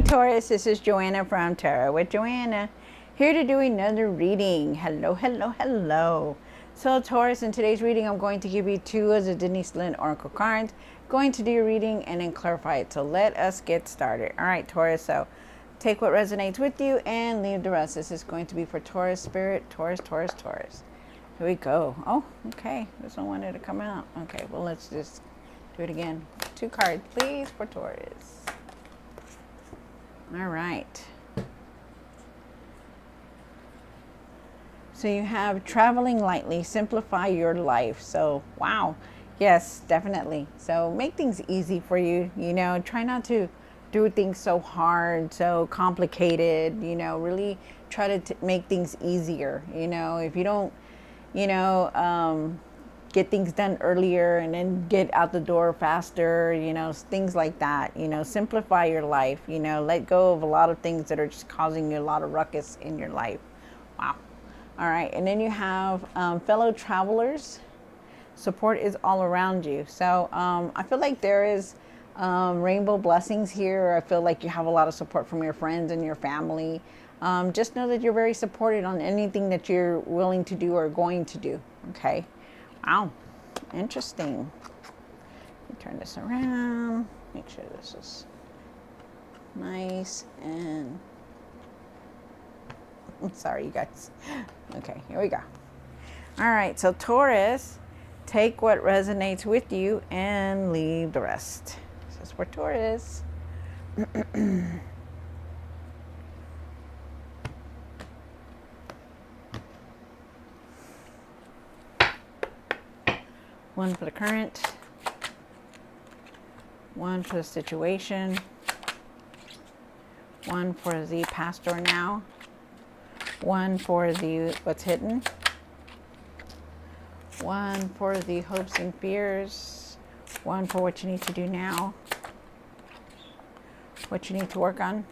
Taurus, this is Joanna from Tarot with Joanna, here to do another reading. Hello, hello, hello. So Taurus, in today's reading, I'm going to give you two of the Denise Lynn Oracle cards. Going to do your reading and then clarify it. So let us get started. All right, Taurus, so take what resonates with you and leave the rest. This is going to be for Taurus spirit, Taurus, Taurus, Taurus. Here we go. Oh, okay. This one wanted to come out. Okay, well, let's just do it again. Two cards, please, for Taurus. All right. So you have traveling lightly, simplify your life. So, wow. Yes, definitely. So make things easy for you. You know, try not to do things so hard, so complicated. You know, really try to make things easier. You know, if you don't, you know, get things done earlier and then get out the door faster, you know, things like that. You know, simplify your life, you know, let go of a lot of things that are just causing you a lot of ruckus in your life. Wow. All right. And then you have fellow travelers. Support is all around you. So I feel like there is rainbow blessings here. I feel like you have a lot of support from your friends and your family. Just know that you're very supported on anything that you're willing to do or going to do. Okay. Wow, interesting. Let me turn this around. Make sure this is nice and I'm sorry, you guys. Okay, here we go. All right, so Taurus, take what resonates with you and leave the rest. This is for Taurus. One for the current, one for the situation, one for the past or now, one for the what's hidden, one for the hopes and fears, one for what you need to do now, what you need to work on,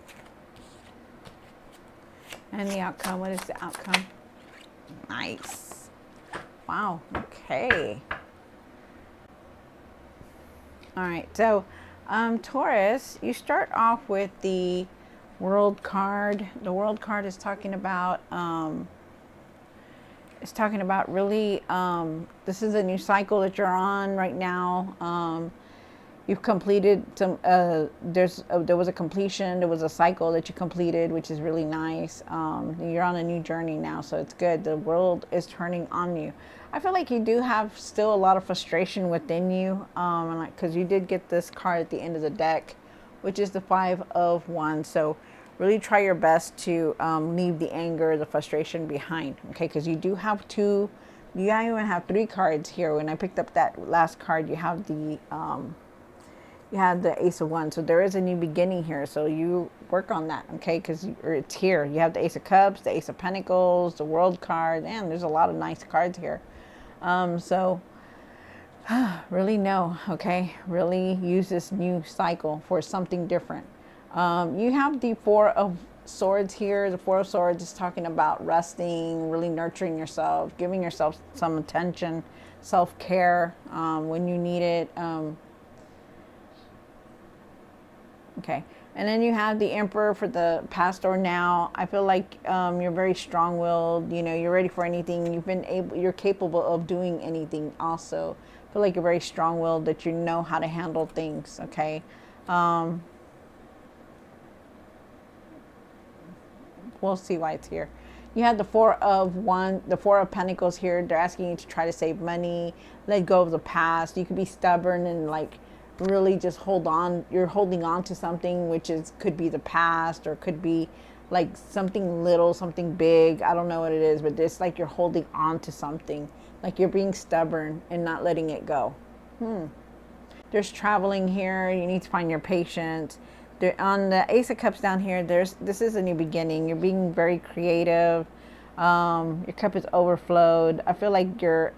and the outcome. What is the outcome? Nice. Wow, okay. All right, so Taurus, you start off with the World card. The World card is talking about really this is a new cycle that you're on right now. You've completed some. There was a completion. There was a cycle that you completed, which is really nice. You're on a new journey now, so it's good. The world is turning on you. I feel like you do have still a lot of frustration within you, because you did get this card at the end of the deck, which is the Five of Wands. So really try your best to leave the anger, the frustration behind, okay? Because you do have two, you even have three cards here. When I picked up that last card, you have the Ace of Wands. So there is a new beginning here. So you work on that, okay? Because it's here. You have the Ace of Cups, the Ace of Pentacles, the World card, and there's a lot of nice cards here. So really know, okay? Really use this new cycle for something different. You have the Four of Swords here. The Four of Swords is talking about resting, really nurturing yourself, giving yourself some attention, self-care when you need it. Okay. And then you have the Emperor for the past or now. I feel like you're very strong-willed. You know, you're ready for anything. You're capable of doing anything also. I feel like you're very strong-willed, that you know how to handle things, okay? We'll see why it's here. You have the Four of Pentacles here. They're asking you to try to save money, let go of the past. You could be stubborn and like really just hold on. You're holding on to something, which could be the past, or could be like something little, something big. I don't know what it is, but it's like you're holding on to something, like you're being stubborn and not letting it go. There's traveling here. You need to find your patience. On the Ace of Cups down here, this is a new beginning. You're being very creative. Your cup is overflowed. I feel like you're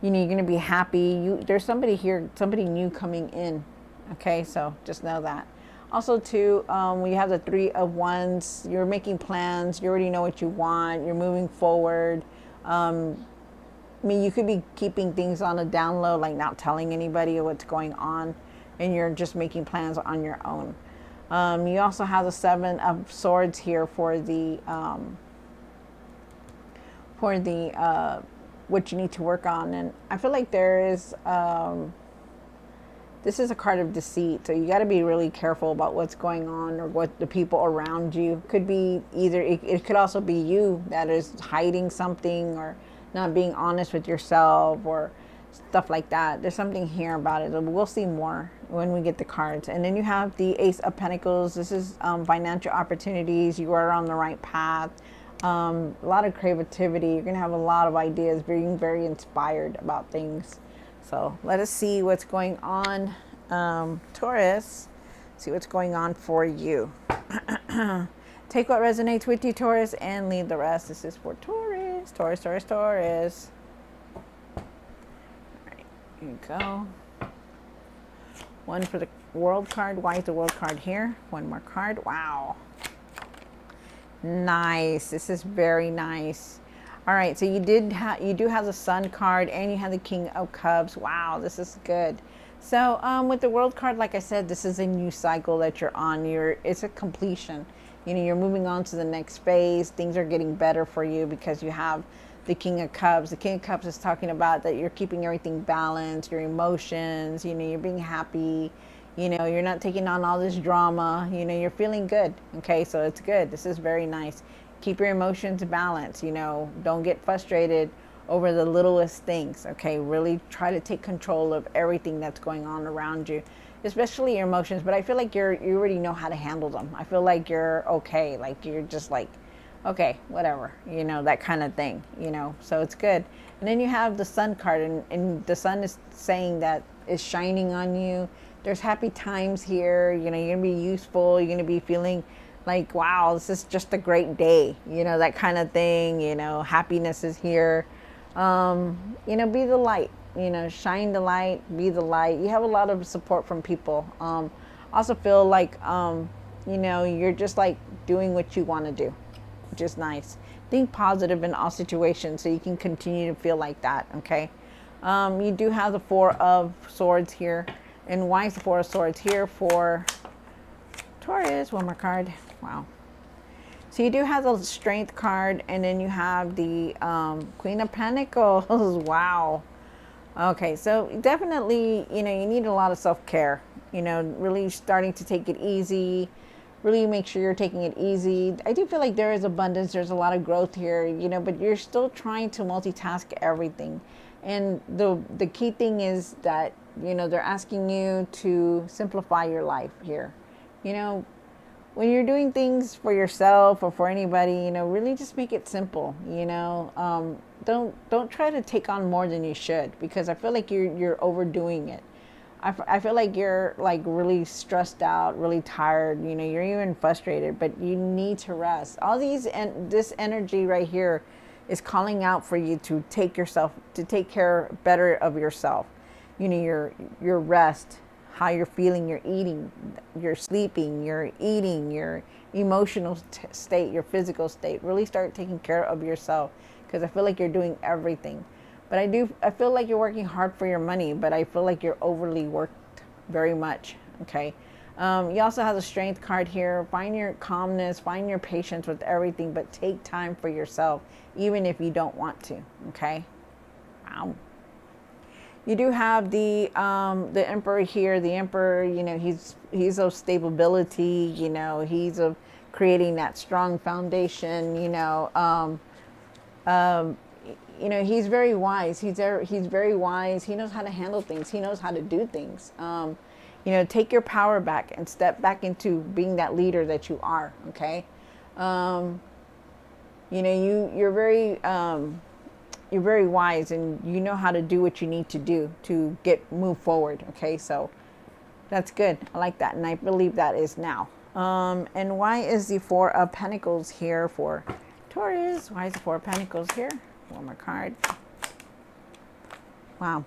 you know, you're going to be happy. There's somebody here, somebody new coming in. Okay, so just know that. Also, too, when you have the Three of Wands, you're making plans. You already know what you want. You're moving forward. I mean, you could be keeping things on a down low, like not telling anybody what's going on, and you're just making plans on your own. You also have the Seven of Swords here for the what you need to work on. And I feel like there is this is a card of deceit, so you got to be really careful about what's going on or what the people around you. Could be either, it could also be you that is hiding something or not being honest with yourself or stuff like that. There's something here about it. We'll see more when we get the cards. And then you have the Ace of Pentacles. This is financial opportunities. You are on the right path. A lot of creativity. You're going to have a lot of ideas, being very inspired about things. So let us see what's going on, Taurus. See what's going on for you. Take what resonates with you, Taurus, and leave the rest. This is for Taurus. Taurus, Taurus, Taurus. All right, here you go. One for the World card. Why is the World card here? One more card. Wow. Nice. This is very nice. All right, so you do have the Sun card and you have the King of Cups. Wow, this is good. So with the World card, like I said, this is a new cycle that you're on. It's a completion. You know, you're moving on to the next phase. Things are getting better for you because you have the King of Cups. The King of Cups is talking about that you're keeping everything balanced, your emotions, you know, you're being happy. You know, you're not taking on all this drama. You know, you're feeling good. Okay, so it's good. This is very nice. Keep your emotions balanced. You know, don't get frustrated over the littlest things. Okay, really try to take control of everything that's going on around you, especially your emotions. But I feel like you already know how to handle them. I feel like you're okay. Like you're just like, okay, whatever. You know, that kind of thing. You know, so it's good. And then you have the Sun card, and the sun is saying that is shining on you. There's happy times here. You know, you're going to be useful. You're going to be feeling like, wow, this is just a great day. You know, that kind of thing. You know, happiness is here. You know, be the light. You know, shine the light. Be the light. You have a lot of support from people. Also feel like, you know, you're just like doing what you want to do, which is nice. Think positive in all situations so you can continue to feel like that, okay? You do have the Four of Swords here. And why is the Four of Swords here for Taurus? One more card. Wow. So you do have the Strength card, and then you have the Queen of Pentacles. Wow. Okay, so definitely, you know, you need a lot of self-care. You know, really starting to take it easy. Really make sure you're taking it easy. I do feel like there is abundance. There's a lot of growth here, you know, but you're still trying to multitask everything. And the key thing is that, you know, they're asking you to simplify your life here. You know, when you're doing things for yourself or for anybody, you know, really just make it simple. You know, don't try to take on more than you should, because I feel like you're overdoing it. I feel like you're like really stressed out, really tired. You know, you're even frustrated, but you need to rest. All these and this energy right here is calling out for you to take care better of yourself. You know, your rest, how you're feeling, you're eating, you're sleeping, you're eating, your emotional state, your physical state. Really start taking care of yourself, because I feel like you're doing everything. But I feel like you're working hard for your money, but I feel like you're overly worked very much, okay? You also have the Strength card here. Find your calmness, find your patience with everything, but take time for yourself, even if you don't want to, okay? Wow. You do have the Emperor here. The Emperor, you know, he's of stability, you know, he's of creating that strong foundation, you know, you know, he's very wise. He's very wise. He knows how to handle things. He knows how to do things. You know, take your power back and step back into being that leader that you are. Okay. You know, you're very wise, and you know how to do what you need to do to move forward. Okay, so that's good. I like that, and I believe that is now. And why is the Four of Pentacles here for Taurus? Why is the Four of Pentacles here? One more card. Wow.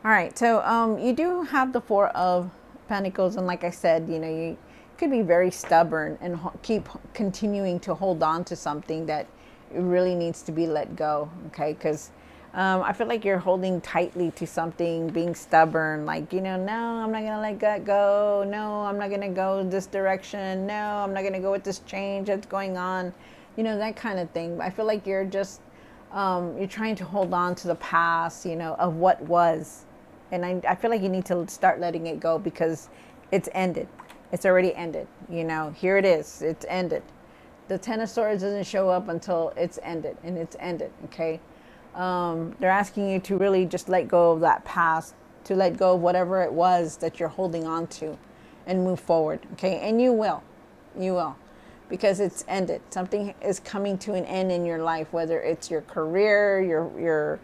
All right, so you do have the Four of Pentacles, and like I said, you know, you could be very stubborn and keep continuing to hold on to something that really needs to be let go, okay? Because I feel like you're holding tightly to something, being stubborn, like, no, I'm not going to let that go. No, I'm not going to go this direction. No, I'm not going to go with this change that's going on. That kind of thing. I feel like you're just, you're trying to hold on to the past, of what was. And I feel like you need to start letting it go because it's ended. It's already ended. Here it is. It's ended. The Ten of Swords doesn't show up until it's ended, and it's ended, okay? They're asking you to really just let go of that past, to let go of whatever it was that you're holding on to and move forward, okay? And you will, because it's ended. Something is coming to an end in your life, whether it's your career, your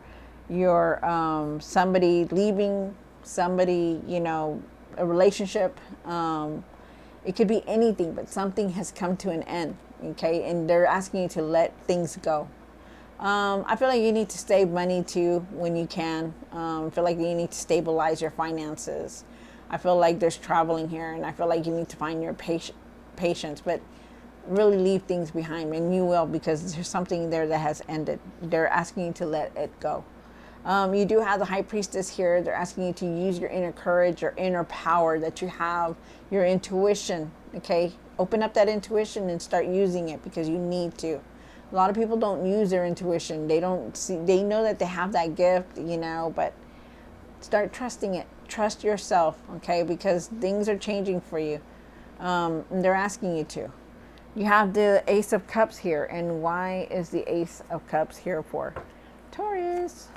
somebody leaving, somebody, a relationship. It could be anything, but something has come to an end, okay? And they're asking you to let things go. I feel like you need to save money too when you can. I feel like you need to stabilize your finances. I feel like there's traveling here, and I feel like you need to find your patience, but really leave things behind, and you will, because there's something there that has ended. They're asking you to let it go. You do have the High Priestess here. They're asking you to use your inner courage, your inner power that you have, your intuition, okay? Open up that intuition and start using it because you need to. A lot of people don't use their intuition. They don't see, they know that they have that gift, but start trusting it. Trust yourself, okay? Because things are changing for you. And they're asking you to. You have the Ace of Cups here. And why is the Ace of Cups here for? Taurus.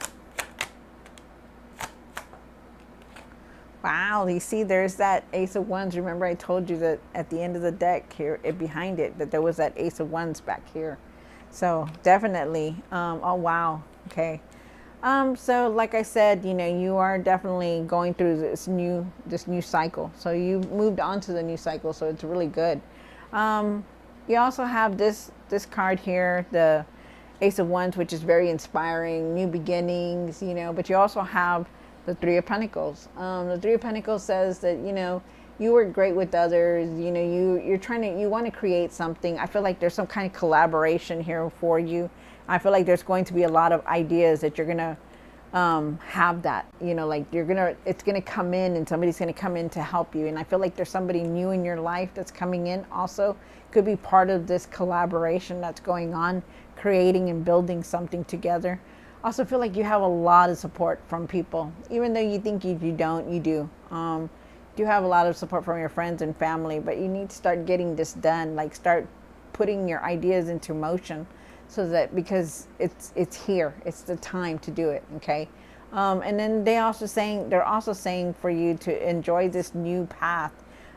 Wow, you see there's that Ace of Wands. Remember I told you that at the end of the deck here, behind it, that there was that Ace of Wands back here. So definitely, oh wow, okay. So like I said, you are definitely going through this new cycle. So you moved on to the new cycle, so it's really good. You also have this card here, the Ace of Wands, which is very inspiring, new beginnings, but you also have the Three of Pentacles. The Three of Pentacles says that, you work great with others, you want to create something. I feel like there's some kind of collaboration here for you. I feel like there's going to be a lot of ideas that you're going to have that, like it's going to come in and somebody's going to come in to help you. And I feel like there's somebody new in your life that's coming in also. Could be part of this collaboration that's going on, creating and building something together. Also feel like you have a lot of support from people. Even though you think you don't, you do. You have a lot of support from your friends and family, but you need to start getting this done. Like start putting your ideas into motion, so that because it's here, it's the time to do it. Okay, and then they're also saying for you to enjoy this new path.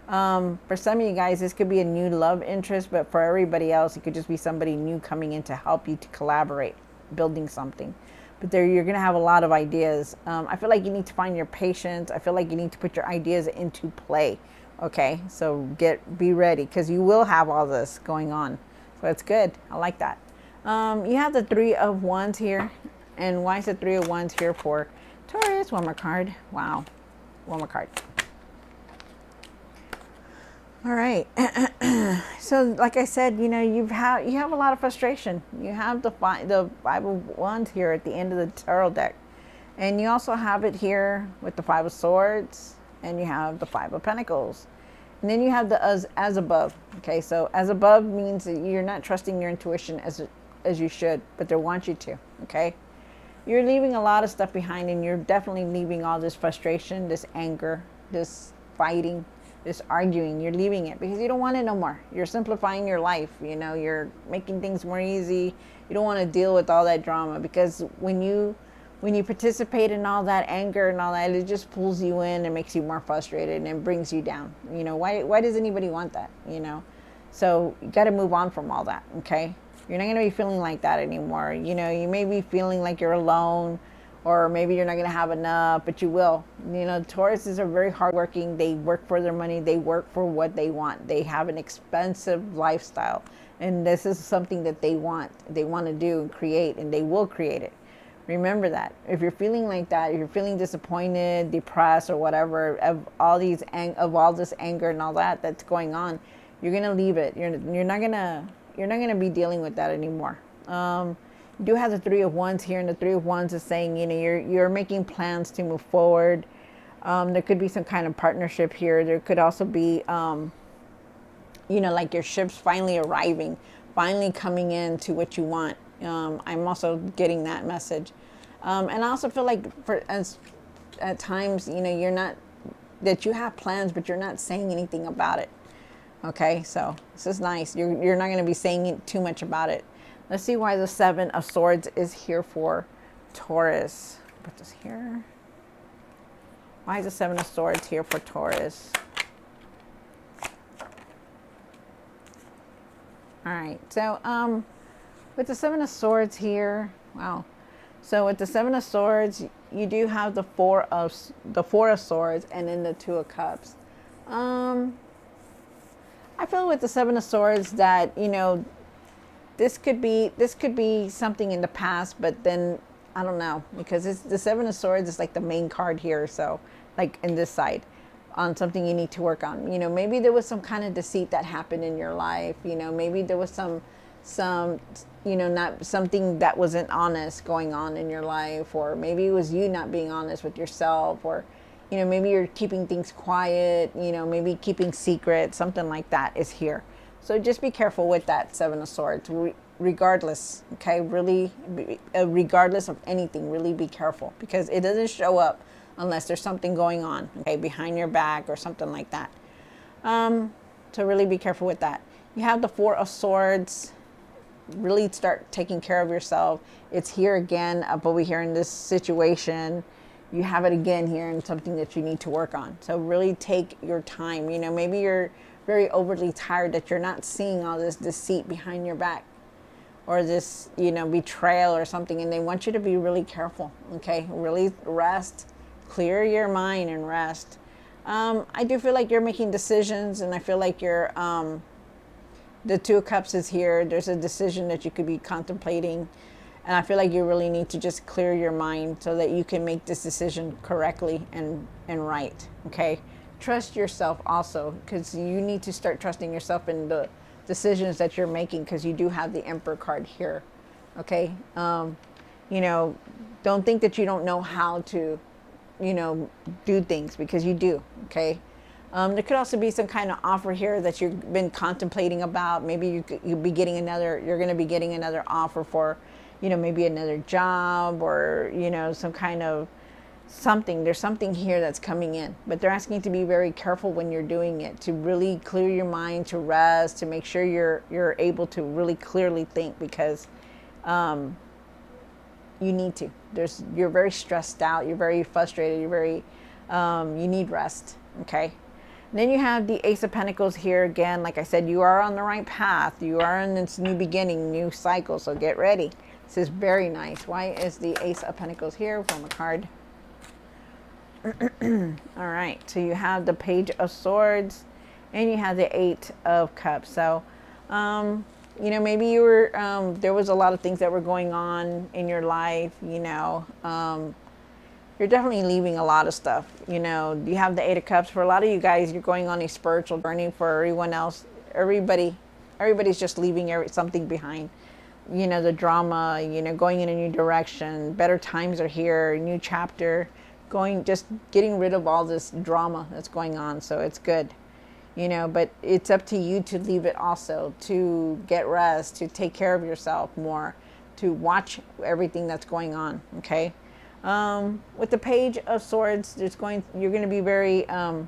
For some of you guys, this could be a new love interest, but for everybody else, it could just be somebody new coming in to help you to collaborate, building something. But you're going to have a lot of ideas. I feel like you need to find your patience. I feel like you need to put your ideas into play. Okay, so be ready, because you will have all this going on. So it's good. I like that. You have the Three of Wands here. And why is the Three of Wands here for? Taurus, one more card. Wow, one more card. All right. So like I said, you have a lot of frustration. You have the Five of Wands here at the end of the tarot deck. And you also have it here with the Five of Swords, and you have the Five of Pentacles. And then you have the as above. Okay, so as above means that you're not trusting your intuition as you should, but they want you to. Okay, you're leaving a lot of stuff behind, and you're definitely leaving all this frustration, this anger, this fighting, this arguing. You're leaving it because you don't want it no more. You're simplifying your life. You're making things more easy. You don't want to deal with all that drama, because when you participate in all that anger and all that, it just pulls you in and makes you more frustrated and brings you down. Why does anybody want that? So you got to move on from all that. Okay, you're not going to be feeling like that anymore. You may be feeling like you're alone, or maybe you're not going to have enough, but you will. Tauruses are very hardworking. They work for their money. They work for what they want. They have an expensive lifestyle, and this is something that they want. They want to do and create, and they will create it. Remember that. If you're feeling like that, if you're feeling disappointed, depressed, or whatever, of all this anger and all that's going on, you're gonna leave it. You're not gonna be dealing with that anymore. You do have the Three of Wands here, and the Three of Wands is saying, you know, you're making plans to move forward. There could be some kind of partnership here. There could also be, you know, like your ship's finally arriving, finally coming in to what you want. I'm also getting that message. And I also feel like at times, you know, you're not, that you have plans, but you're not saying anything about it. Okay, so this is nice. You're not going to be saying too much about it. Let's see why the Seven of Swords is here for Taurus. Put this here. Why is the Seven of Swords here for Taurus? All right, so with the Seven of Swords here, wow. So with the Seven of Swords, you do have the Four of Swords, and then the Two of Cups. I feel with the Seven of Swords that, you know, this could be something in the past, but then I don't know, because it's the Seven of Swords is like the main card here. So like in this side, on something you need to work on. You know, maybe there was some kind of deceit that happened in your life. You know, maybe there was some, you know, not something that wasn't honest going on in your life, or maybe it was you not being honest with yourself, or, you know, maybe you're keeping things quiet, you know, maybe keeping secrets, something like that is here. So just be careful with that Seven of Swords, regardless, okay? Really, regardless of anything, really be careful, because it doesn't show up unless there's something going on, okay, behind your back or something like that. So really be careful with that. You have the Four of Swords. Really start taking care of yourself. It's here again, up over here in this situation. You have it again here, and something that you need to work on. So really take your time. You know, maybe you're very overly tired that you're not seeing all this deceit behind your back, or this, you know, betrayal or something, and they want you to be really careful, okay? Really rest, clear your mind and rest. I do feel like you're making decisions, and I feel like you're, the Two of Cups is here. There's a decision that you could be contemplating, and I feel like you really need to just clear your mind so that you can make this decision correctly and right, okay? Trust yourself also, because you need to start trusting yourself in the decisions that you're making, because you do have the Emperor card here, okay? You know, don't think that you don't know how to, you know, do things, because you do, okay? There could also be some kind of offer here that you've been contemplating about. Maybe you'll be getting you're going to be getting another offer for, you know, maybe another job, or, you know, some kind of something. There's something here that's coming in, but they're asking you to be very careful when you're doing it, to really clear your mind, to rest, to make sure you're able to really clearly think, because you need to. You're very stressed out, you're very frustrated, you're very you need rest, okay? And then you have the Ace of Pentacles here again. Like I said, you are on the right path. You are in this new beginning, new cycle, so get ready. This is very nice. Why is the Ace of Pentacles here from a card? All right, so you have the Page of Swords, and you have the Eight of Cups. So, you know, maybe you were, there was a lot of things that were going on in your life, you know. You're definitely leaving a lot of stuff, you know. You have the Eight of Cups. For a lot of you guys, you're going on a spiritual journey. For everyone else, everybody's just leaving something behind. You know, the drama, you know, going in a new direction. Better times are here, new chapter. Just getting rid of all this drama that's going on. So it's good, you know, but it's up to you to leave it also, to get rest, to take care of yourself more, to watch everything that's going on, okay? With the Page of Swords, you're going to be very, you're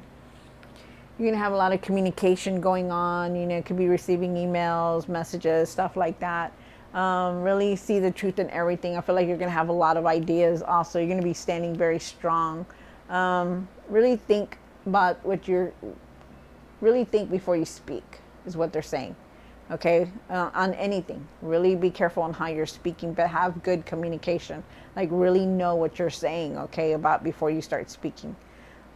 going to have a lot of communication going on. You know, it could be receiving emails, messages, stuff like that. Really see the truth in everything. I feel like you're going to have a lot of ideas also. You're going to be standing very strong. Really think about really think before you speak, is what they're saying. Okay, on anything. Really be careful on how you're speaking, but have good communication. Like, really know what you're saying, okay, about before you start speaking.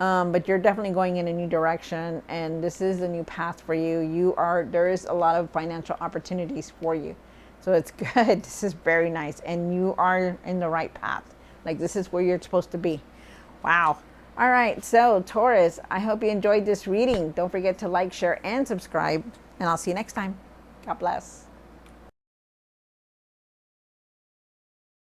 But you're definitely going in a new direction, and this is a new path for you. There is a lot of financial opportunities for you. So it's good. This is very nice, and you are in the right path. Like, this is where you're supposed to be. Wow. All right, so Taurus, I hope you enjoyed this reading. Don't forget to like, share, and subscribe, and I'll see you next time. God bless.